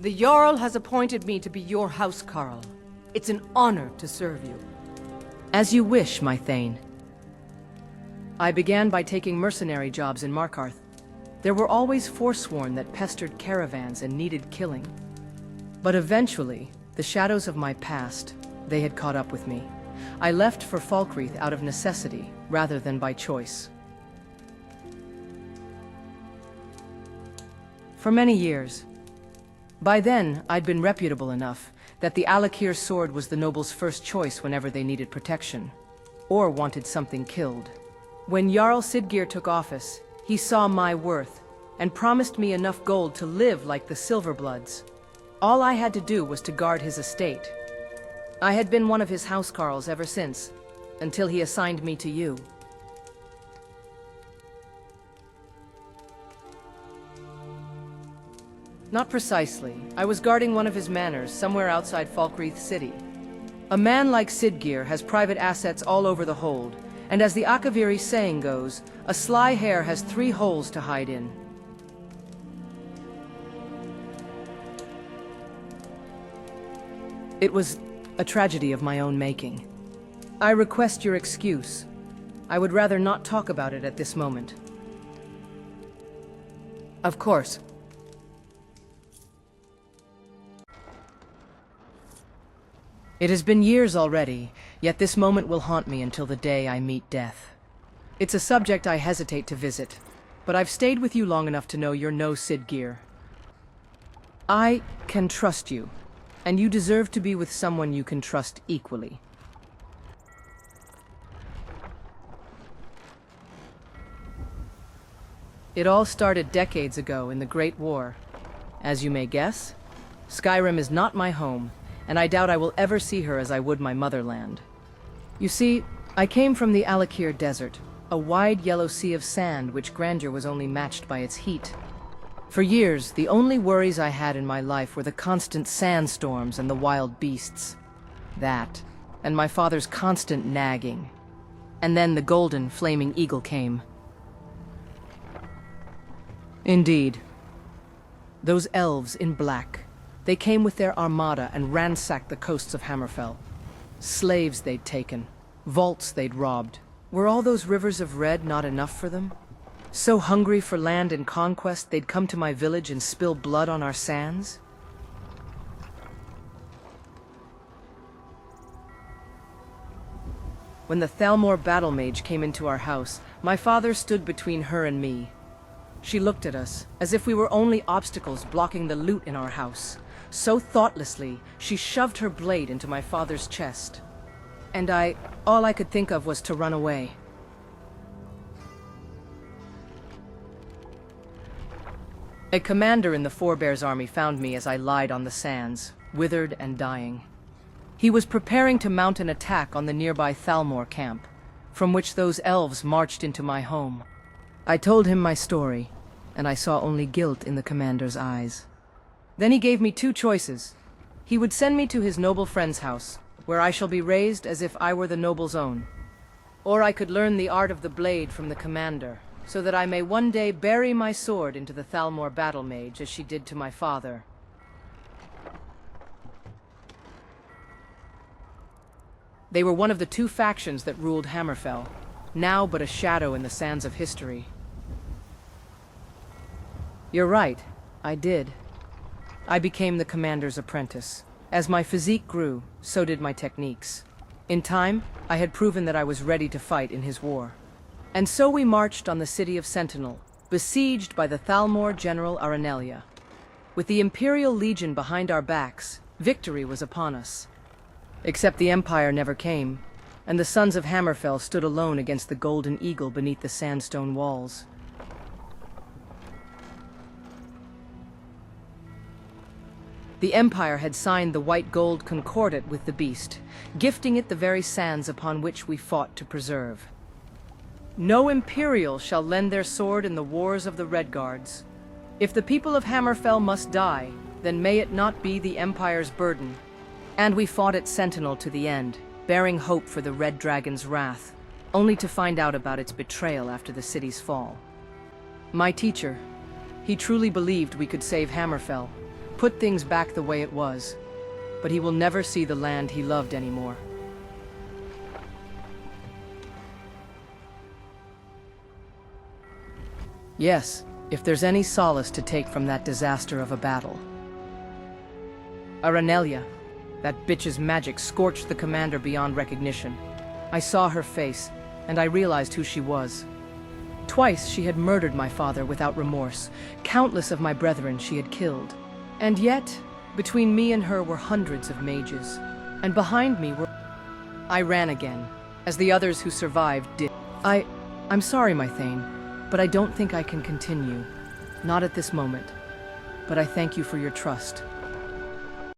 The Jarl has appointed me to be your Housecarl. It's an honor to serve you. As you wish, my Thane. I began by taking mercenary jobs in Markarth. There were always forsworn that pestered caravans and needed killing. But eventually, the shadows of my past, they had caught up with me. I left for Falkreath out of necessity, rather than by choice. For many years. By then, I'd been reputable enough that the Alakir sword was the nobles' first choice whenever they needed protection, or wanted something killed. When Jarl Siggeir took office, he saw my worth, and promised me enough gold to live like the Silverbloods. All I had to do was to guard his estate. I had been one of his housecarls ever since, until he assigned me to you. Not precisely. I was guarding one of his manors somewhere outside Falkreath City. A man like Siggeir has private assets all over the hold, and as the Akaviri saying goes, a sly hare has 3 holes to hide in. It was a tragedy of my own making. I request your excuse. I would rather not talk about it at this moment. Of course. It has been years already, yet this moment will haunt me until the day I meet death. It's a subject I hesitate to visit, but I've stayed with you long enough to know you're no Siggeir. I can trust you, and you deserve to be with someone you can trust equally. It all started decades ago in the Great War. As you may guess, Skyrim is not my home, and I doubt I will ever see her as I would my motherland. You see, I came from the Alakir Desert, a wide yellow sea of sand which grandeur was only matched by its heat. For years, the only worries I had in my life were the constant sandstorms and the wild beasts. That, and my father's constant nagging. And then the golden, flaming eagle came. Indeed. Those elves in black. They came with their armada and ransacked the coasts of Hammerfell. Slaves they'd taken, vaults they'd robbed. Were all those rivers of red not enough for them? So hungry for land and conquest, they'd come to my village and spill blood on our sands? When the Thalmor battle mage came into our house, my father stood between her and me. She looked at us, as if we were only obstacles blocking the loot in our house. So thoughtlessly, she shoved her blade into my father's chest. And all I could think of was to run away. A commander in the Forebears army found me as I lied on the sands, withered and dying. He was preparing to mount an attack on the nearby Thalmor camp, from which those elves marched into my home. I told him my story, and I saw only guilt in the commander's eyes. Then he gave me 2 choices. He would send me to his noble friend's house, where I shall be raised as if I were the noble's own. Or I could learn the art of the blade from the commander, so that I may one day bury my sword into the Thalmor battle mage as she did to my father. They were one of the 2 factions that ruled Hammerfell, now but a shadow in the sands of history. You're right, I did. I became the commander's apprentice. As my physique grew, so did my techniques. In time, I had proven that I was ready to fight in his war. And so we marched on the city of Sentinel, besieged by the Thalmor General Aranelia. With the Imperial Legion behind our backs, victory was upon us. Except the Empire never came, and the sons of Hammerfell stood alone against the Golden Eagle beneath the sandstone walls. The Empire had signed the white gold concordat with the beast, gifting it the very sands upon which we fought to preserve. No Imperial shall lend their sword in the wars of the Redguards. If the people of Hammerfell must die, then may it not be the Empire's burden. And we fought at Sentinel to the end, bearing hope for the Red Dragon's wrath, only to find out about its betrayal after the city's fall. My teacher, he truly believed we could save Hammerfell, put things back the way it was, but he will never see the land he loved anymore. Yes, if there's any solace to take from that disaster of a battle. Aranellia, that bitch's magic scorched the commander beyond recognition. I saw her face, and I realized who she was. Twice she had murdered my father without remorse. Countless of my brethren she had killed. And yet, between me and her were hundreds of mages. And behind me were... I ran again, as the others who survived did. I'm sorry, my Thane, but I don't think I can continue. Not at this moment. But I thank you for your trust.